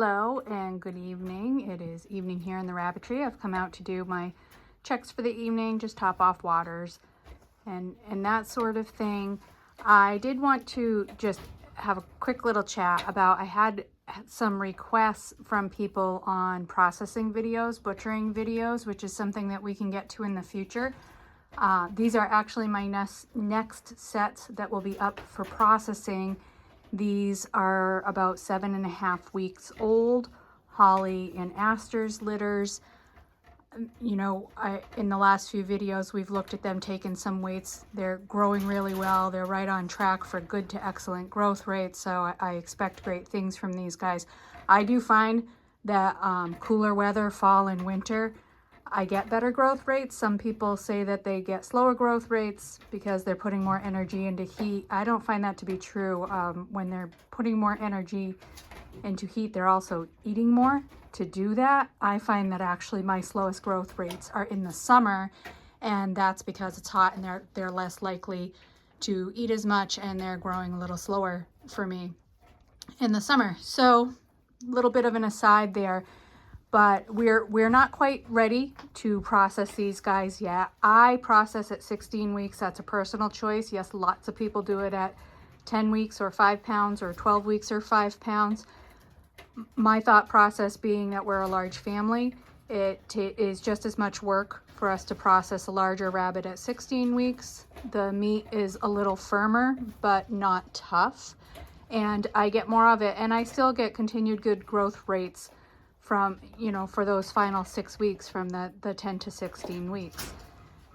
Hello and good evening. It is evening here in the rabbitry. I've come out to do my checks for the evening, just top off waters and that sort of thing. I did want to just have a quick little chat about, I had some requests from people on processing videos, butchering videos, which is something that we can get to in the future. These are actually my next sets that will be up for processing. These are about 7.5 weeks old, Holly and Asters litters. You know, in the last few videos, we've looked at them taking some weights. They're growing really well. They're right on track for good to excellent growth rates. So I expect great things from these guys. I do find that cooler weather, fall and winter, I get better growth rates. Some people say that they get slower growth rates because they're putting more energy into heat. I don't find that to be true. When they're putting more energy into heat, they're also eating more to do that. I find that actually my slowest growth rates are in the summer, and that's because it's hot and they're less likely to eat as much, and they're growing a little slower for me in the summer. So a little bit of an aside there. But we're not quite ready to process these guys yet. I process at 16 weeks. That's a personal choice. Yes, lots of people do it at 10 weeks or 5 pounds, or 12 weeks or 5 pounds. My thought process being that we're a large family, it is just as much work for us to process a larger rabbit at 16 weeks. The meat is a little firmer, but not tough. And I get more of it, and I still get continued good growth rates from, you know, for those final 6 weeks from the 10 to 16 weeks.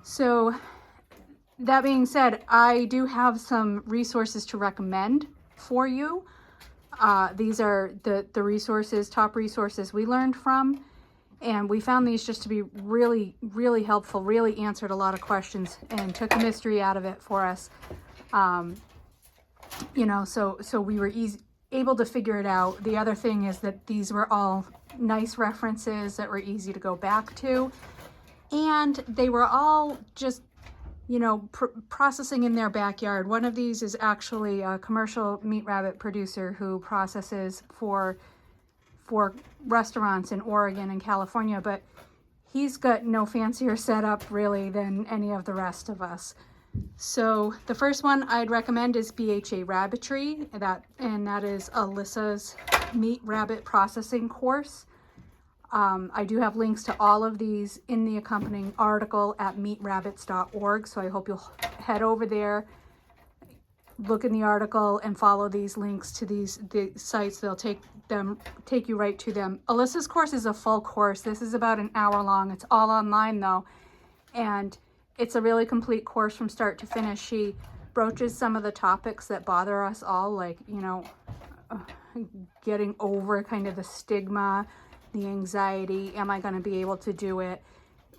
So that being said, I do have some resources to recommend for you. These are the resources, top resources we learned from, and we found these just to be really, really helpful, really answered a lot of questions and took the mystery out of it for us. You know, so we were able to figure it out. The other thing is that these were all nice references that were easy to go back to, and they were all just, you know, processing in their backyard. One of these is actually a commercial meat rabbit producer who processes for restaurants in Oregon and California, but he's got no fancier setup really than any of the rest of us. So the first one I'd recommend is BHA Rabbitry, and that is Alyssa's meat rabbit processing course. I do have links to all of these in the accompanying article at meatrabbits.org, so I hope you'll head over there, look in the article, and follow these links to the sites. They'll take you right to them. Alyssa's course is a full course. This is about an hour long. It's all online though, and it's a really complete course from start to finish. She broaches some of the topics that bother us all, like, you know, getting over kind of the stigma, the anxiety, am I going to be able to do it?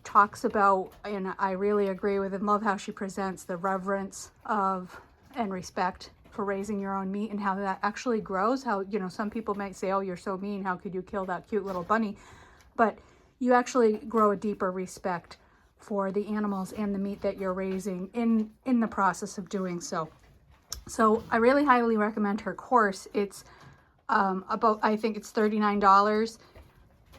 Talks about, and I really agree with and love how she presents the reverence of and respect for raising your own meat and how that actually grows. How, you know, some people might say, oh, you're so mean, how could you kill that cute little bunny? But you actually grow a deeper respect for the animals and the meat that you're raising in the process of doing so. So I really highly recommend her course. It's about, I think it's $39,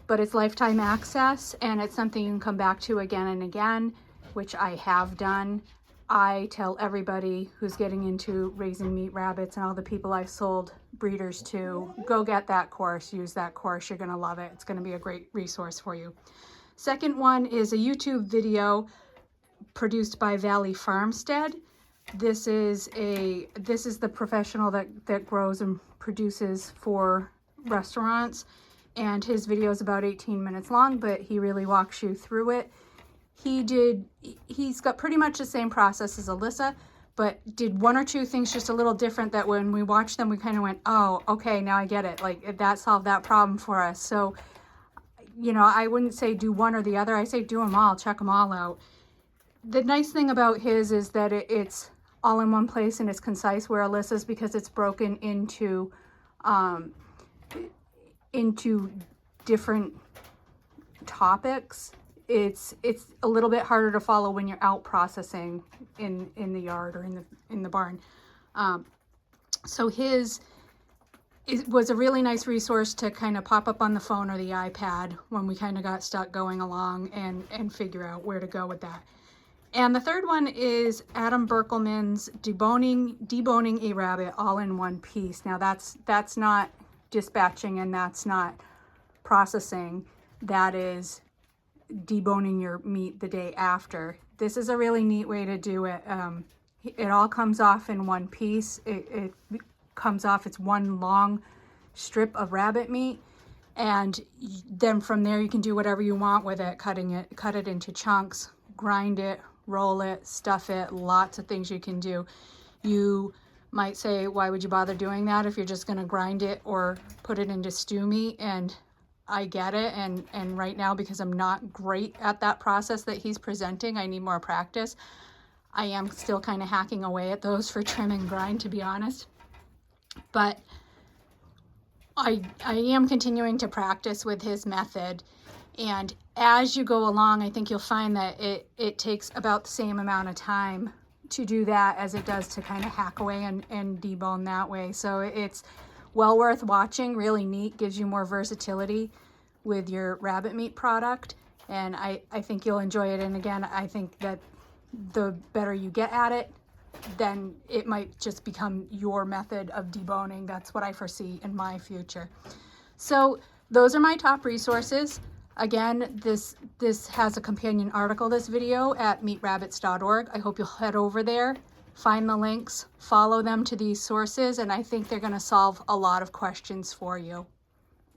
but it's lifetime access, and it's something you can come back to again and again, which I have done. I tell everybody who's getting into raising meat rabbits, and all the people I've sold breeders to, go get that course, use that course. You're going to love it. It's going to be a great resource for you. Second one is a YouTube video produced by Valley Farmstead. This is the professional that grows and produces for restaurants, and his video is about 18 minutes long, but he really walks you through it. He's got pretty much the same process as Alyssa, but did one or two things just a little different that when we watched them, we kind of went, oh, okay, now I get it. Like, that solved that problem for us. So, you know, I wouldn't say do one or the other. I say do them all, check them all out. The nice thing about his is that it's all in one place and it's concise, where Alyssa's, because it's broken into different topics, it's a little bit harder to follow when you're out processing in the yard or in the barn. So his it was a really nice resource to kind of pop up on the phone or the iPad when we kind of got stuck going along and figure out where to go with that. And the third one is Adam Berkelman's Deboning a Rabbit All in One Piece. Now that's not dispatching and that's not processing. That is deboning your meat the day after. This is a really neat way to do it. It all comes off in one piece. It comes off, it's one long strip of rabbit meat. And then from there you can do whatever you want with it, cut it into chunks, grind it, roll it, stuff it, lots of things you can do. You might say, why would you bother doing that if you're just going to grind it or put it into stew meat? And I get it. And right now, because I'm not great at that process that he's presenting, I need more practice. I am still kind of hacking away at those for trim and grind, to be honest. But I am continuing to practice with his method. And as you go along, I think you'll find that it takes about the same amount of time to do that as it does to kind of hack away and debone that way. So it's well worth watching, really neat, gives you more versatility with your rabbit meat product. And I think you'll enjoy it. And again, I think that the better you get at it, then it might just become your method of deboning. That's what I foresee in my future. So those are my top resources. Again, this has a companion article, this video, at meatrabbits.org. I hope you'll head over there, find the links, follow them to these sources, and I think they're going to solve a lot of questions for you.